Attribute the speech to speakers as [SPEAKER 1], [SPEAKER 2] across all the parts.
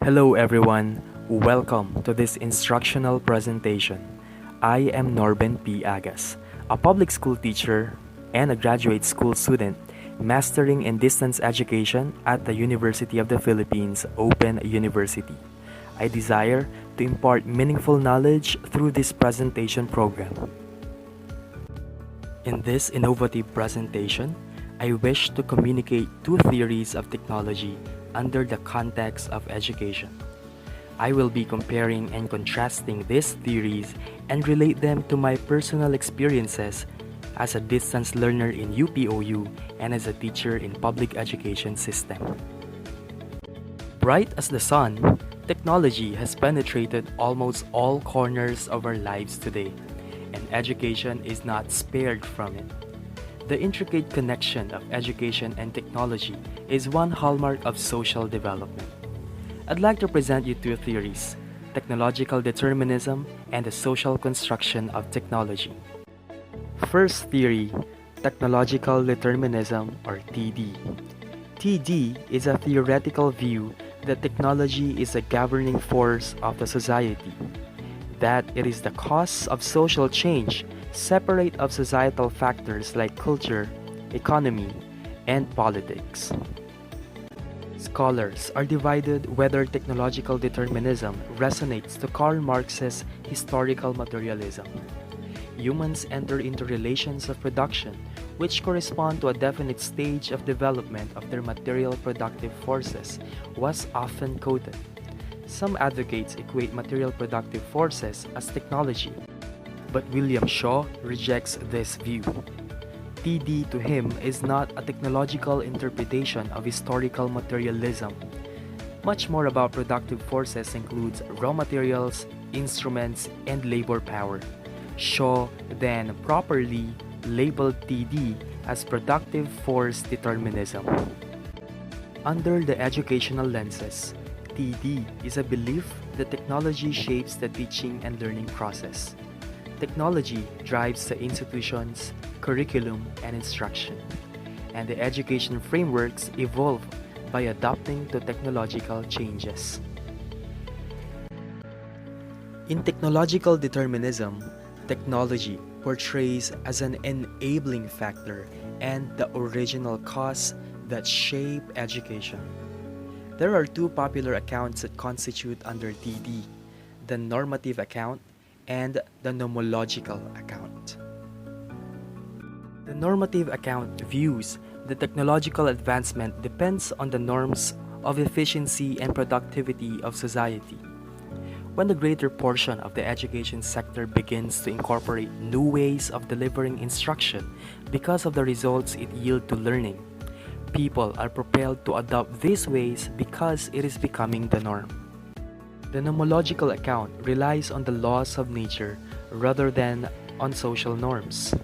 [SPEAKER 1] Hello everyone, welcome to this instructional presentation. I am Norben P. Agas, a public school teacher and a graduate school student mastering in distance education at the University of the Philippines Open University. I desire to impart meaningful knowledge through this presentation program. In this innovative presentation, I wish to communicate two theories of technology under the context of education. I will be comparing and contrasting these theories and relate them to my personal experiences as a distance learner in UPOU and as a teacher in public education system. Bright as the sun, technology has penetrated almost all corners of our lives today, and education is not spared from it. The intricate connection of education and technology is one hallmark of social development. I'd like to present you two theories: technological determinism and the social construction of technology. First theory, technological determinism or TD. TD is a theoretical view that technology is a governing force of the society, that it is the cause of social change separate of societal factors like culture, economy, and politics. Scholars are divided whether technological determinism resonates to Karl Marx's historical materialism. Humans enter into relations of production which correspond to a definite stage of development of their material productive forces was often quoted. Some advocates equate material productive forces as technology, but William Shaw rejects this view. TD to him is not a technological interpretation of historical materialism. Much more about productive forces includes raw materials, instruments, and labor power. Shaw then properly labeled TD as productive force determinism. Under the educational lenses, TD is a belief that technology shapes the teaching and learning process. Technology drives the institution's curriculum and instruction, and the education frameworks evolve by adapting to technological changes. In technological determinism, technology portrays as an enabling factor and the original cause that shape education. There are two popular accounts that constitute under TD: the normative account and the nomological account. The normative account views that technological advancement depends on the norms of efficiency and productivity of society. When the greater portion of the education sector begins to incorporate new ways of delivering instruction because of the results it yields to learning, people are propelled to adopt these ways because it is becoming the norm. The nomological account relies on the laws of nature rather than on social norms.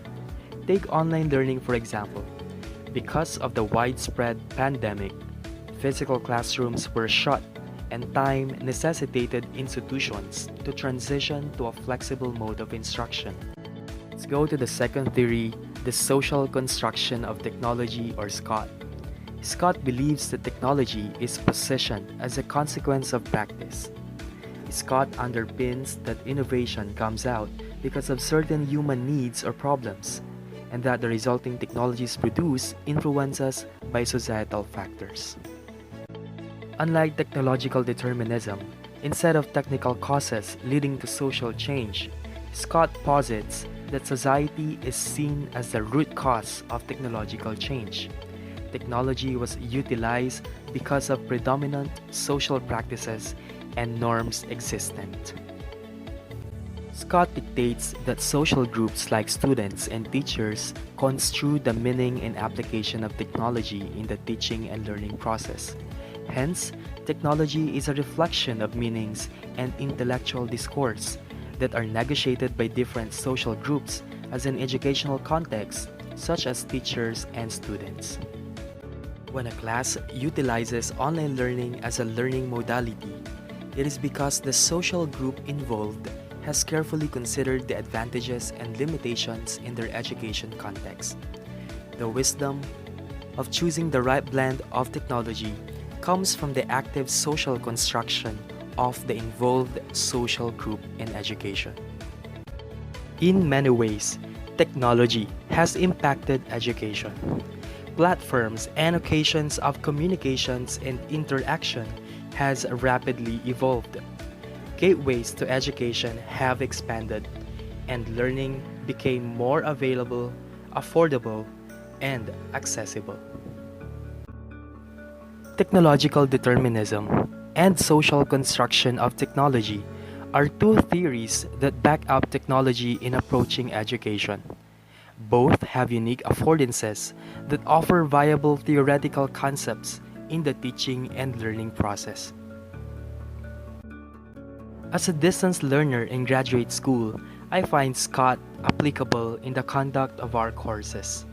[SPEAKER 1] Take online learning for example. Because of the widespread pandemic, physical classrooms were shut and time necessitated institutions to transition to a flexible mode of instruction. Let's go to the second theory, the social construction of technology or SCOT. Scott believes that technology is positioned as a consequence of practice. Scott underpins that innovation comes out because of certain human needs or problems, and that the resulting technologies produced influences by societal factors. Unlike technological determinism, instead of technical causes leading to social change, Scott posits that society is seen as the root cause of technological change. Technology was utilized because of predominant social practices and norms existent. Scott dictates that social groups like students and teachers construe the meaning and application of technology in the teaching and learning process. Hence, technology is a reflection of meanings and intellectual discourse that are negotiated by different social groups as an educational context, such as teachers and students. When a class utilizes online learning as a learning modality, it is because the social group involved has carefully considered the advantages and limitations in their education context. The wisdom of choosing the right blend of technology comes from the active social construction of the involved social group in education. In many ways, technology has impacted education. Platforms and occasions of communications and interaction has rapidly evolved. Gateways to education have expanded, and learning became more available, affordable, and accessible. Technological determinism and social construction of technology are two theories that back up technology in approaching education. Both have unique affordances that offer viable theoretical concepts in the teaching and learning process. As a distance learner in graduate school, I find Scott applicable in the conduct of our courses.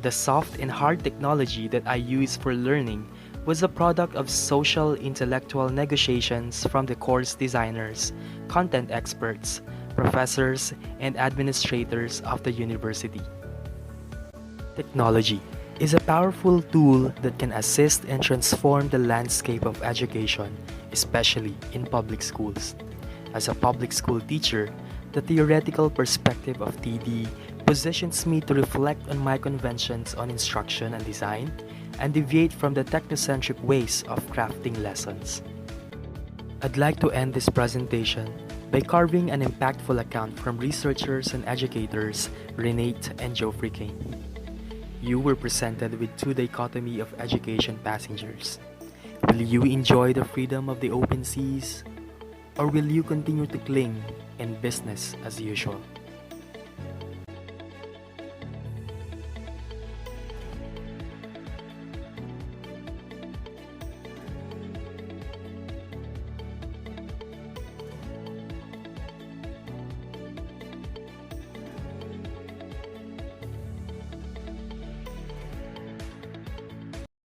[SPEAKER 1] The soft and hard technology that I use for learning was a product of social intellectual negotiations from the course designers, content experts, professors, and administrators of the university. Technology is a powerful tool that can assist and transform the landscape of education, especially in public schools. As a public school teacher, the theoretical perspective of TD positions me to reflect on my conventions on instruction and design and deviate from the technocentric ways of crafting lessons. I'd like to end this presentation by carving an impactful account from researchers and educators Renate and Geoffrey Kane. You were presented with two dichotomy of education passengers. Will you enjoy the freedom of the open seas? Or will you continue to cling in business as usual?